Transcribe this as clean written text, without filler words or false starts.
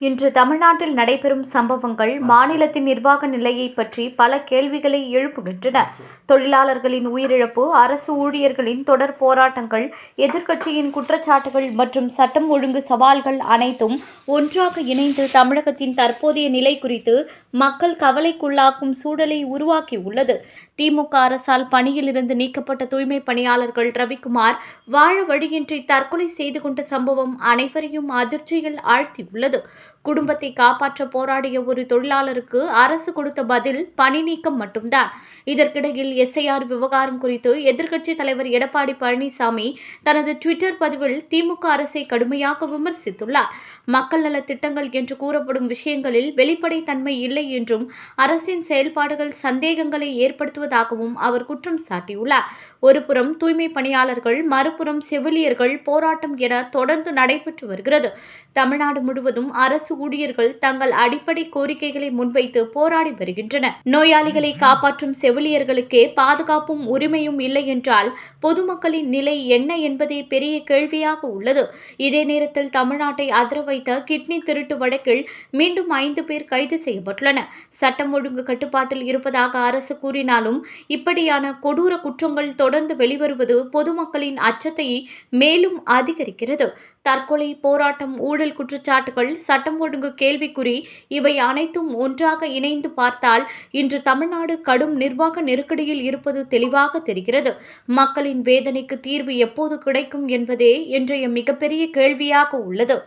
இன்று தமிழ்நாட்டில் நடைபெறும் சம்பவங்கள் மாநிலத்தின் நிர்வாக நிலையை பற்றி பல கேள்விகளை எழுப்புகின்றன. தொழிலாளர்களின் உயிரிழப்பு, அரசு ஊழியர்களின் தொடர் போராட்டங்கள், எதிர்க்கட்சியின் குற்றச்சாட்டுகள் மற்றும் சட்டம் ஒழுங்கு சவால்கள் அனைத்தும் ஒன்றாக இணைந்து தமிழகத்தின் தற்போதைய நிலை குறித்து மக்கள் கவலைக்குள்ளாக்கும் சூழலை உருவாக்கியுள்ளது. திமுக அரசால் பணியிலிருந்து நீக்கப்பட்ட தூய்மை பணியாளர்கள் ரவிக்குமார் வாழ வழியின்றி தற்கொலை செய்து கொண்ட சம்பவம் அனைவரையும் அதிர்ச்சியில் ஆழ்த்தியுள்ளது. குடும்பத்தை காப்பாற்ற போராடிய ஒரு தொழிலாளருக்கு அரசு கொடுத்த பதில் பணி நீக்கம் மட்டும்தான். இதற்கிடையில் எஸ்ஐஆர் விவகாரம் குறித்து எதிர்க்கட்சித் தலைவர் எடப்பாடி பழனிசாமி தனது ட்விட்டர் பதிவில் திமுக அரசை கடுமையாக விமர்சித்துள்ளார். மக்கள் நல திட்டங்கள் என்று கூறப்படும் விஷயங்களில் வெளிப்படைத்தன்மை இல்லை என்றும், அரசின் செயல்பாடுகள் சந்தேகங்களை ஏற்படுத்துவதாகவும் அவர் குற்றம் சாட்டியுள்ளார். ஒருபுறம் தூய்மை பணியாளர்கள், மறுபுறம் செவிலியர்கள் போராட்டம் என தொடர்ந்து நடைபெற்று வருகிறது. தமிழ்நாடு முழுவதும் அரசு ஊழியர்கள் தங்கள் அடிப்படை கோரிக்கைகளை முன்வைத்து போராடி வருகின்றனர். நோயாளிகளை காப்பாற்றும் செவிலியர்களுக்கே பாதுகாப்பும் உரிமையும் இல்லை என்றால் பொதுமக்களின் நிலை என்ன என்பதே பெரிய கேள்வியாக உள்ளது. இதே நேரத்தில் தமிழ்நாட்டை அதிர வைத்த கிட்னி திருட்டு வழக்கில் மீண்டும் 5 பேர் கைது செய்யப்பட்டுள்ளனர். சட்டம் ஒழுங்கு கட்டுப்பாட்டில் இருப்பதாக அரசு கூறினாலும் இப்படியான கொடூர குற்றங்கள் தொடர்ந்து வெளிவருவது பொதுமக்களின் அச்சத்தை மேலும் அதிகரிக்கிறது. தற்கொலை, போராட்டம், ஊழல் குற்றச்சாட்டுகள், சட்டம் ஒழுங்கு கேள்விக்குறி இவை அனைத்தும் ஒன்றாக இணைந்து பார்த்தால் இன்று தமிழ்நாடு கடும் நிர்வாக நெருக்கடியில் இருப்பது தெளிவாக தெரிகிறது. மக்களின் வேதனைக்கு தீர்வு எப்போது கிடைக்கும் என்பதே இன்றைய மிகப்பெரிய கேள்வியாக உள்ளது.